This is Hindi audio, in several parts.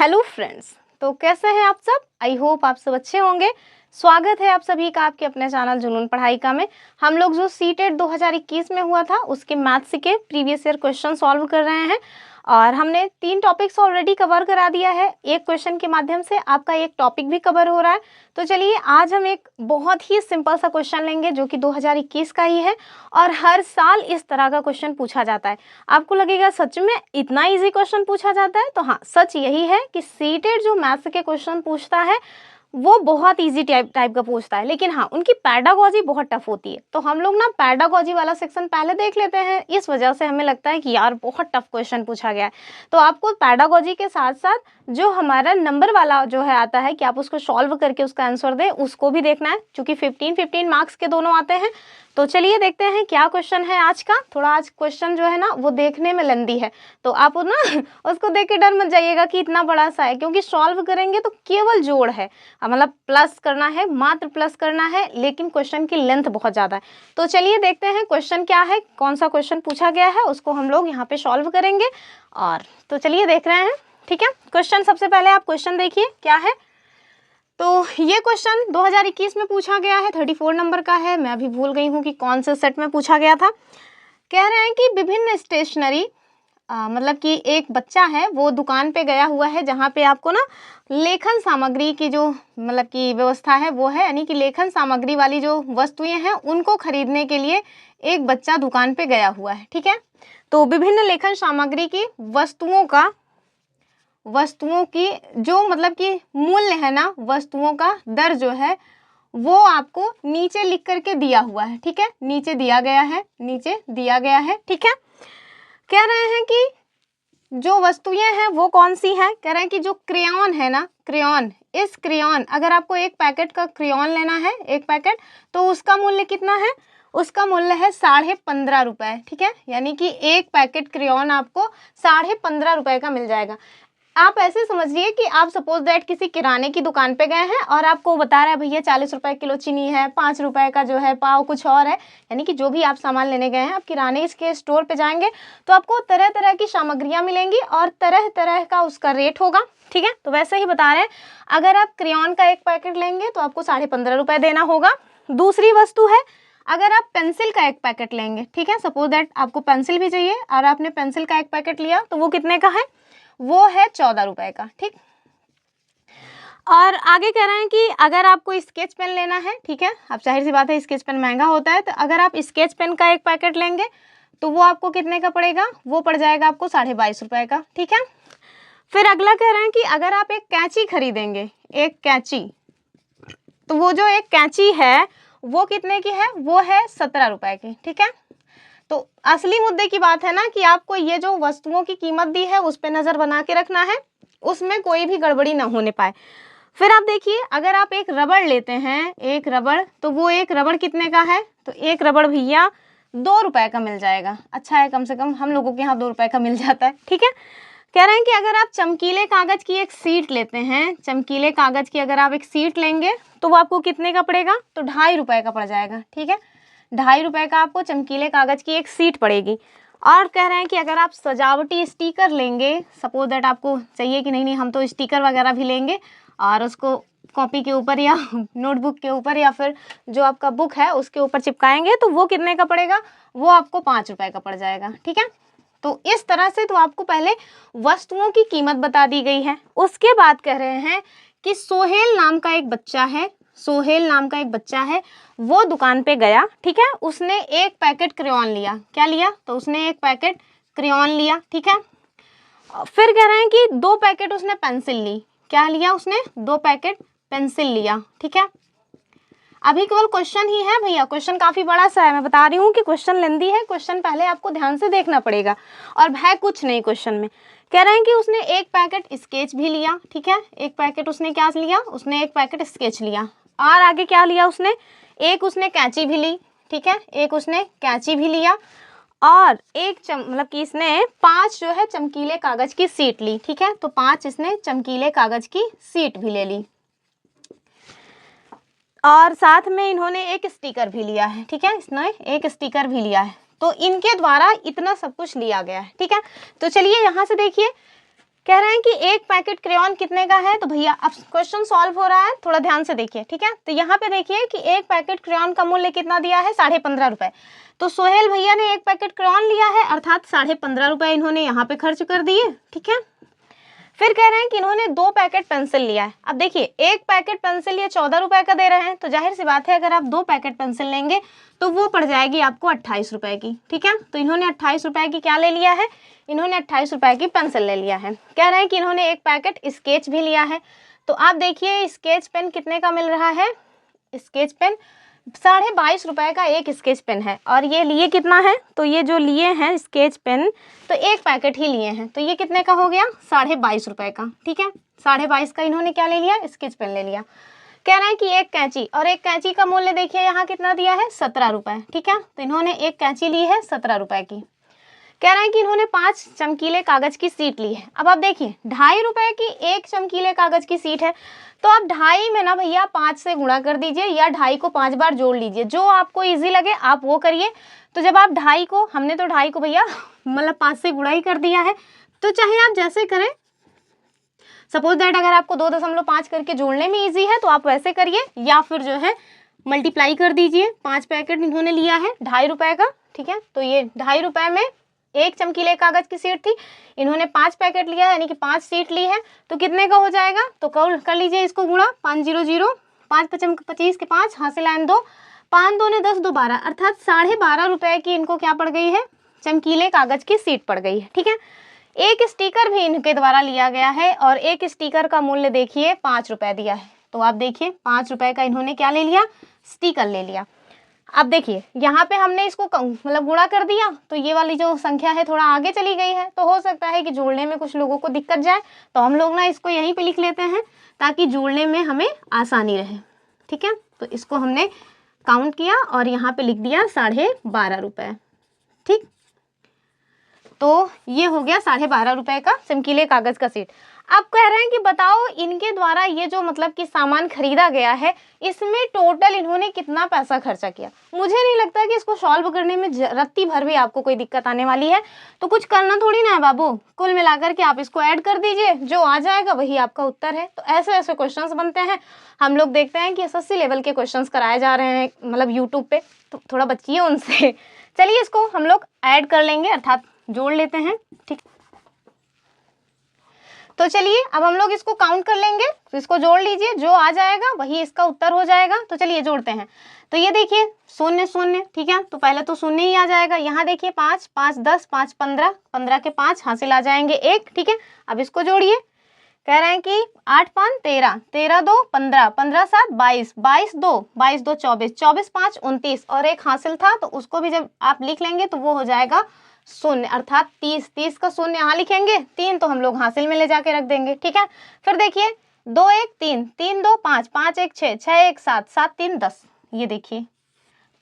हेलो फ्रेंड्स, तो कैसे हैं आप सब। आई होप आप सब अच्छे होंगे। स्वागत है आप सभी का आपके अपने चैनल जुनून पढ़ाई का में। हम लोग जो सीटेट 2021 में हुआ था उसके मैथ्स के प्रीवियस ईयर क्वेश्चन सॉल्व कर रहे हैं और हमने 3 टॉपिक्स ऑलरेडी कवर करा दिया है। एक क्वेश्चन के माध्यम से आपका एक टॉपिक भी कवर हो रहा है। तो चलिए आज हम एक बहुत ही सिंपल सा क्वेश्चन लेंगे जो कि 2021 का ही है और हर साल इस तरह का क्वेश्चन पूछा जाता है। आपको लगेगा सच में इतना इजी क्वेश्चन पूछा जाता है, तो हाँ, सच यही है कि सीटेट जो मैथ्स के क्वेश्चन पूछता है वो बहुत इजी टाइप का पूछता है, लेकिन हाँ उनकी पैडागॉजी बहुत टफ होती है। तो हम लोग ना पैडागॉजी वाला सेक्शन पहले देख लेते हैं, इस वजह से हमें लगता है कि यार बहुत टफ क्वेश्चन पूछा गया है। तो आपको पैडागॉजी के साथ साथ जो हमारा नंबर वाला जो है आता है कि आप उसको सॉल्व करके उसका आंसर दें, उसको भी देखना है, क्योंकि 15 मार्क्स के दोनों आते हैं। तो चलिए देखते हैं क्या क्वेश्चन है आज का। थोड़ा आज क्वेश्चन जो है ना वो देखने में लेंदी है, तो आप ना उसको देख के डर मत जाइएगा कि इतना बड़ा सा है, क्योंकि सॉल्व करेंगे तो केवल जोड़ है, मतलब प्लस करना है, मात्र प्लस करना है, लेकिन क्वेश्चन की लेंथ बहुत ज़्यादा है। तो चलिए देखते हैं क्वेश्चन क्या है, कौन सा क्वेश्चन पूछा गया है, उसको हम लोग यहाँ पे सॉल्व करेंगे। और तो चलिए देख रहे हैं, ठीक है। क्वेश्चन सबसे पहले आप क्वेश्चन देखिए क्या है। तो ये क्वेश्चन 2021 में पूछा गया है, 34 नंबर का है। मैं अभी भूल गई हूँ कि कौन से सेट में पूछा गया था। कह रहे हैं कि विभिन्न स्टेशनरी मतलब कि एक बच्चा है वो दुकान पे गया हुआ है जहाँ पे आपको ना लेखन सामग्री की जो मतलब की व्यवस्था है वो है, यानी कि लेखन सामग्री वाली जो वस्तुएं हैं उनको खरीदने के लिए एक बच्चा दुकान पे गया हुआ है, ठीक है। तो विभिन्न लेखन सामग्री की वस्तुओं की जो मतलब कि मूल्य है ना, वस्तुओं का दर जो है वो आपको नीचे लिख करके दिया हुआ है, ठीक है। नीचे दिया गया है, ठीक है। कह रहे हैं कि जो वस्तुएं हैं वो कौन सी हैं। कह रहे हैं कि जो क्रेयॉन है ना, इस क्रेयॉन अगर आपको एक पैकेट का क्रेयॉन लेना है, एक पैकेट, तो उसका मूल्य कितना है, उसका मूल्य है 15.5 रुपये, ठीक है। यानी कि एक पैकेट क्रेयॉन आपको 15.5 रुपये का मिल जाएगा। आप ऐसे समझिए कि आप सपोज दैट किसी किराने की दुकान पे गए हैं और आपको बता रहा है भैया 40 रुपए किलो चीनी है, 5 रुपए का जो है पाव कुछ और है, यानी कि जो भी आप सामान लेने गए हैं, आप किराने के स्टोर पे जाएंगे तो आपको तरह तरह की सामग्रियां मिलेंगी और तरह तरह का उसका रेट होगा, ठीक है। तो वैसे ही बता रहे हैं, अगर आप क्रेयॉन का एक पैकेट लेंगे तो आपको 15.5 रुपये देना होगा। दूसरी वस्तु है, अगर आप पेंसिल का एक पैकेट लेंगे, ठीक है, सपोज दैट आपको पेंसिल भी चाहिए और आपने पेंसिल का एक पैकेट लिया, तो वो कितने का है, वो है 14 रुपए का, ठीक। और आगे कह रहे हैं कि अगर आपको स्केच पेन लेना है, ठीक है, अब जाहिर सी बात है स्केच पेन महंगा होता है, तो अगर आप स्केच पेन का एक पैकेट लेंगे तो वो आपको कितने का पड़ेगा, वो पड़ जाएगा आपको 22.5 रुपए का, ठीक है। फिर अगला कह रहे हैं कि अगर आप एक कैंची खरीदेंगे, एक कैंची, तो वो जो एक कैंची है वो कितने की है, वो है 17 रुपए की, ठीक है। तो असली मुद्दे की बात है ना कि आपको ये जो वस्तुओं की कीमत दी है उस पे नजर बना के रखना है, उसमें कोई भी गड़बड़ी ना होने पाए। फिर आप देखिए, अगर आप एक रबड़ लेते हैं, एक रबड़, तो वो एक रबड़ कितने का है, तो एक रबड़ भैया 2 रुपए का मिल जाएगा। अच्छा है, कम से कम हम लोगों के यहाँ 2 रुपए का मिल जाता है, ठीक है। कह रहे हैं कि अगर आप चमकीले कागज की एक सीट लेते हैं, चमकीले कागज की अगर आप एक सीट लेंगे तो वो आपको कितने का पड़ेगा, तो 2.5 रुपए का पड़ जाएगा, ठीक है। 2.5 रुपए का आपको चमकीले कागज की एक सीट पड़ेगी। और कह रहे हैं कि अगर आप सजावटी स्टिकर लेंगे, सपोज दैट आपको चाहिए कि नहीं हम तो स्टिकर वगैरह भी लेंगे और उसको कॉपी के ऊपर या नोटबुक के ऊपर या फिर जो आपका बुक है उसके ऊपर चिपकाएंगे, तो वो कितने का पड़ेगा, वो आपको 5 रुपए का पड़ जाएगा, ठीक है। तो इस तरह से तो आपको पहले वस्तुओं की कीमत बता दी गई है। उसके बाद कह रहे हैं कि सोहेल नाम का एक बच्चा है, वो दुकान पे गया, ठीक है। उसने एक पैकेट क्रेयॉन लिया, क्या लिया, तो उसने एक पैकेट क्रेयॉन लिया, ठीक है। फिर कह रहे हैं कि 2 पैकेट उसने पेंसिल ली, क्या लिया उसने, 2 पैकेट पेंसिल लिया, ठीक है। अभी केवल क्वेश्चन ही है भैया, क्वेश्चन काफी बड़ा सा है, मैं बता रही हूँ कि क्वेश्चन लेंदी है, क्वेश्चन पहले आपको ध्यान से देखना पड़ेगा और है कुछ नहीं क्वेश्चन में। कह रहे हैं कि उसने एक पैकेट स्केच भी लिया, ठीक है, एक पैकेट उसने क्या लिया, उसने एक पैकेट स्केच लिया, और आगे क्या लिया उसने, एक उसने कैंची भी ली, ठीक है, एक उसने कैंची भी लिया, और एक मतलब कि इसने 5 जो है चमकीले कागज की सीट ली, ठीक है। तो 5 इसने चमकीले कागज की सीट भी ले ली और साथ में इन्होंने एक स्टिकर भी लिया है, ठीक है, इसने एक स्टिकर भी लिया है। तो इनके द्वारा इतना सब कुछ लिया गया है, ठीक है। तो चलिए यहाँ से देखिए, कह रहे हैं कि एक पैकेट क्रेयॉन कितने का है। तो भैया अब क्वेश्चन सॉल्व हो रहा है, थोड़ा ध्यान से देखिए, ठीक है। तो यहाँ पे देखिए कि एक पैकेट क्रेयॉन का मूल्य कितना दिया है, 15.5 रुपए। तो सोहेल भैया ने एक पैकेट क्रेयॉन लिया है, अर्थात 15.5 रुपए इन्होंने यहाँ पे खर्च कर दिए, ठीक है। फिर कह रहे हैं कि इन्होंने 2 पैकेट पेंसिल लिया है। अब देखिए एक पैकेट पेंसिल ये 14 रुपए का दे रहे हैं, तो जाहिर सी बात है अगर आप 2 पैकेट पेंसिल लेंगे तो वो पड़ जाएगी आपको 28 रुपए की, ठीक है। तो इन्होंने 28 रुपए की क्या ले लिया है, इन्होंने 28 रुपए की पेंसिल ले लिया है। कह रहे हैं कि इन्होंने एक पैकेट स्केच भी लिया है। तो आप देखिए स्केच पेन कितने का मिल रहा है, स्केच पेन 22.5 रुपए का एक स्केच पेन है। और ये लिए कितना है, तो ये जो लिए हैं स्केच पेन तो एक पैकेट ही लिए हैं, तो ये कितने का हो गया, 22.5 रुपए का, ठीक है। 22.5 का इन्होंने क्या ले लिया, स्केच पेन ले लिया। कह रहे हैं कि एक कैंची, और एक कैंची का मूल्य देखिए यहाँ कितना दिया है, 17 रुपए, ठीक है। तो इन्होंने एक कैंची ली है 17 रुपए की। कह रहे हैं कि इन्होंने 5 चमकीले कागज की सीट ली है। अब आप देखिए 2.5 रुपए की एक चमकीले कागज की सीट है, तो आप 2.5 में ना भैया 5 से गुणा कर दीजिए या 2.5 को 5 बार जोड़ लीजिए, जो आपको इजी लगे आप वो करिए। तो जब आप 2.5 को, हमने तो 2.5 को भैया मतलब 5 से गुणा ही कर दिया है, तो चाहे आप जैसे करें, सपोज दैट अगर आपको 2.5 करके जोड़ने में इजी है तो आप वैसे करिए, या फिर जो है मल्टीप्लाई कर दीजिए। 5 पैकेट इन्होंने लिया है 2.5 रुपए का, ठीक है। तो ये 2.5 रुपए में एक चमकीले कागज की सीट थी, इन्होंने 5 पैकेट लिया है, यानी कि 5 सीट ली है, तो कितने का हो जाएगा, तो कर लीजिए इसको गुणा, 500, 5 पचम 25 के 5, हासिल आन 2, 5 2 ने 10, 2 12, अर्थात 12.5 रुपए की इनको क्या पड़ गई है, चमकीले कागज की सीट पड़ गई है, ठीक है। एक स्टिकर भी इनके द्वारा लिया गया है, और एक स्टिकर का मूल्य देखिए 5 रुपए दिया है। तो आप देखिए 5 रुपए का इन्होंने क्या ले लिया, स्टिकर ले लिया। अब देखिए यहाँ पे हमने इसको मतलब गुणा कर दिया, तो ये वाली जो संख्या है थोड़ा आगे चली गई है, तो हो सकता है कि जोड़ने में कुछ लोगों को दिक्कत जाए, तो हम लोग ना इसको यहीं पे लिख लेते हैं ताकि जोड़ने में हमें आसानी रहे, ठीक है। तो इसको हमने काउंट किया और यहाँ पे लिख दिया 12.5 रुपए, ठीक। तो ये हो गया 12.5 रुपए का चमकीले कागज का सीट। अब कह रहे हैं कि बताओ इनके द्वारा ये जो मतलब कि सामान खरीदा गया है, इसमें टोटल इन्होंने कितना पैसा खर्चा किया। मुझे नहीं लगता कि इसको सॉल्व करने में रत्ती भर भी आपको कोई दिक्कत आने वाली है, तो कुछ करना थोड़ी ना है बाबू, कुल मिलाकर के आप इसको ऐड कर दीजिए, जो आ जाएगा वही आपका उत्तर है। तो ऐसे ऐसे क्वेश्चंस बनते हैं, हम लोग देखते हैं कि एसएससी लेवल के क्वेश्चंस कराए जा रहे हैं मतलब यूट्यूब पे, तो थोड़ा बचिए उनसे। चलिए इसको हम लोग ऐड कर लेंगे, अर्थात जोड़ लेते हैं, ठीक। तो चलिए अब हम लोग इसको काउंट कर लेंगे, तो इसको जोड़ लीजिए, जो आ जाएगा वही इसका उत्तर हो जाएगा। तो चलिए जोड़ते हैं। तो ये देखिए 0 0, ठीक है, तो पहले तो 0 ही आ जाएगा। यहाँ देखिए 5 5 10, 5 15, 15 के 5 हासिल आ जाएंगे 1, ठीक है। अब इसको जोड़िए, कह रहे हैं कि 8 5 13, 13 2 15, 15 7 22, 22 2, 22 2 24, 24 5 29, और एक हासिल था तो उसको भी जब आप लिख लेंगे तो वो हो जाएगा 0, अर्थात 30। 30 का 0 यहाँ लिखेंगे, 3 तो हम लोग हासिल में ले जाके रख देंगे, ठीक है। फिर देखिए 2 1 3, 3 2 5, 5 1 6, 6 1 7, 7 3 10। ये देखिए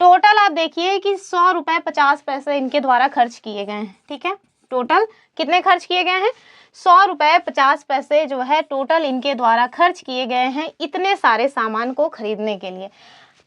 टोटल आप देखिए कि 100 रुपये 50 पैसे इनके द्वारा खर्च किए गए हैं, ठीक है। टोटल कितने खर्च किए गए हैं, 100 रुपये 50 पैसे जो है टोटल इनके द्वारा खर्च किए गए हैं इतने सारे सामान को खरीदने के लिए।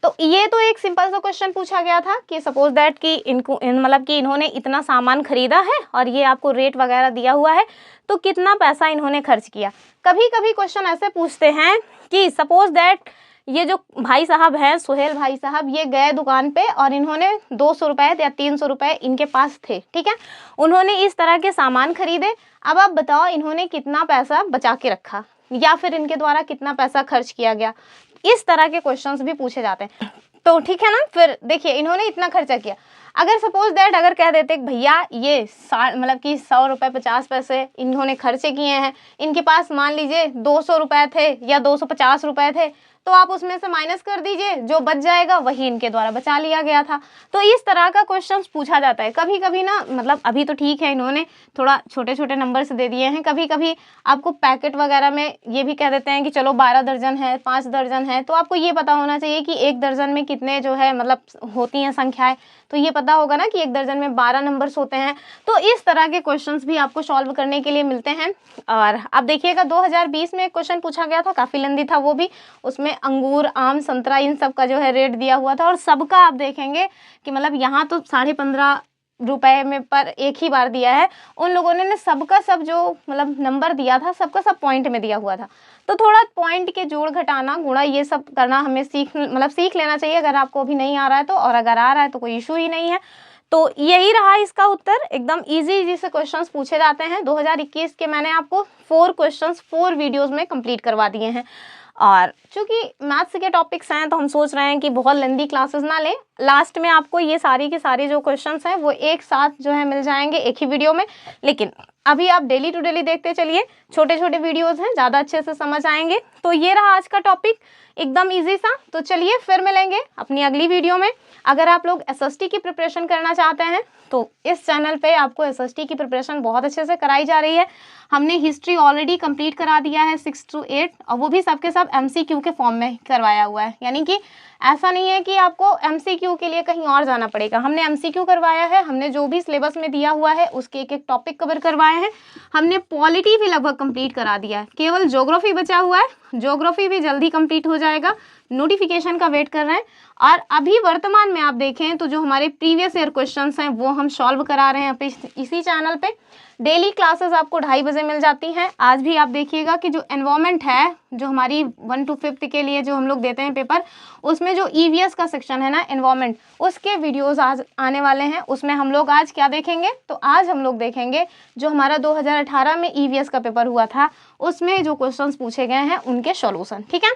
तो ये तो एक सिंपल सा क्वेश्चन पूछा गया था कि सपोज दैट कि इनको मतलब कि इन्होंने इतना सामान खरीदा है और ये आपको रेट वगैरह दिया हुआ है, तो कितना पैसा इन्होंने खर्च किया। कभी कभी क्वेश्चन ऐसे पूछते हैं कि सपोज दैट ये जो भाई साहब हैं, सुहेल भाई साहब, ये गए दुकान पे और इन्होंने 200 रुपये या 300 रुपये इनके पास थे, ठीक है। उन्होंने इस तरह के सामान खरीदे। अब आप बताओ इन्होंने कितना पैसा बचा के रखा, या फिर इनके द्वारा कितना पैसा खर्च किया गया। इस तरह के क्वेश्चंस भी पूछे जाते हैं, तो ठीक है ना। फिर देखिए इन्होंने इतना खर्चा किया, अगर सपोज दैट अगर कह देते भैया ये मतलब कि 100 रुपये 50 पैसे इन्होंने खर्चे किए हैं, इनके पास मान लीजिए 200 रुपये थे या 250 रुपये थे, तो आप उसमें से माइनस कर दीजिए, जो बच जाएगा वही इनके द्वारा बचा लिया गया था। तो इस तरह का क्वेश्चन पूछा जाता है। कभी कभी ना मतलब अभी तो ठीक है इन्होंने थोड़ा छोटे छोटे नंबर से दे दिए हैं, कभी कभी आपको पैकेट वगैरह में ये भी कह देते हैं कि चलो 12 दर्जन है, 5 दर्जन है, तो आपको ये पता होना चाहिए कि एक दर्जन में कितने जो है मतलब होती हैं संख्याएं, तो ये पता होगा ना कि एक दर्जन में 12 नंबर्स होते हैं। तो इस तरह के क्वेश्चंस भी आपको सॉल्व करने के लिए मिलते हैं। और अब देखिएगा 2020 में एक क्वेश्चन पूछा गया था, काफ़ी लंबी था वो भी, उसमें अंगूर आम संतरा इन सब का जो है रेट दिया हुआ था, और सबका आप देखेंगे कि मतलब यहाँ तो 15.5 रुपए में पर एक ही बार दिया है, उन लोगों ने सबका सब जो मतलब नंबर दिया था सबका सब पॉइंट में दिया हुआ था। तो थोड़ा पॉइंट के जोड़ घटाना गुणा ये सब करना हमें सीख लेना चाहिए अगर आपको अभी नहीं आ रहा है तो, और अगर आ रहा है तो कोई इशू ही नहीं है। तो यही रहा इसका उत्तर, एकदम इजी से क्वेश्चंस पूछे जाते हैं। 2021 के मैंने आपको 4 क्वेश्चंस 4 वीडियोस में कंप्लीट करवा दिए हैं। और चूंकि मैथ्स के टॉपिक्स हैं तो हम सोच रहे हैं कि बहुत लेंदी क्लासेस ना लें, लास्ट में आपको ये सारी के सारे जो क्वेश्चंस हैं वो एक साथ जो है मिल जाएंगे एक ही वीडियो में। लेकिन अभी आप डेली टू डेली देखते चलिए, छोटे छोटे वीडियोस हैं, ज़्यादा अच्छे से समझ आएंगे। तो ये रहा आज का टॉपिक, एकदम ईजी सा। तो चलिए फिर मिलेंगे अपनी अगली वीडियो में। अगर आप लोग SST की प्रिपरेशन करना चाहते हैं तो इस चैनल पे आपको SST की प्रिपरेशन बहुत अच्छे से कराई जा रही है। हमने हिस्ट्री ऑलरेडी कंप्लीट करा दिया है 6 to 8, और वो भी सबके सब MCQ के फॉर्म में करवाया हुआ है। यानी कि ऐसा नहीं है कि आपको MCQ के लिए कहीं और जाना पड़ेगा। हमने MCQ करवाया है, हमने जो भी सिलेबस में दिया हुआ है उसके एक एक टॉपिक कवर करवाए हैं। हमने पॉलिटी भी लगभग कंप्लीट करा दिया है, केवल ज्योग्राफी बचा हुआ है। ज्योग्राफी भी जल्दी कंप्लीट हो जाएगा, नोटिफिकेशन का वेट कर रहे हैं। और अभी वर्तमान में आप देखें तो जो हमारे प्रीवियस ईयर क्वेश्चंस हैं वो हम सॉल्व करा रहे हैं इसी चैनल पे। डेली क्लासेस आपको 2:30 बजे मिल जाती हैं। आज भी आप देखिएगा कि जो एनवायरनमेंट है, जो हमारी 1 to 5th के लिए जो हम लोग देते हैं पेपर, उसमें जो EVS का सेक्शन है ना एनवायरनमेंट, उसके वीडियोस आज आने वाले हैं। उसमें हम लोग आज क्या देखेंगे, तो आज हम लोग देखेंगे जो हमारा 2018 में EVS का पेपर हुआ था, उसमें जो क्वेश्चंस पूछे गए हैं उनके सॉल्यूशन। ठीक है,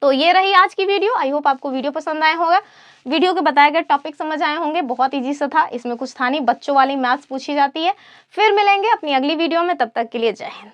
तो ये रही आज की वीडियो। आई होप आपको वीडियो पसंद आया होगा, वीडियो के बताए गए टॉपिक समझ आए होंगे। बहुत इजी सा था, इसमें कुछ था नहीं, बच्चों वाली मैथ्स पूछी जाती है। फिर मिलेंगे अपनी अगली वीडियो में, तब तक के लिए जय हिंद।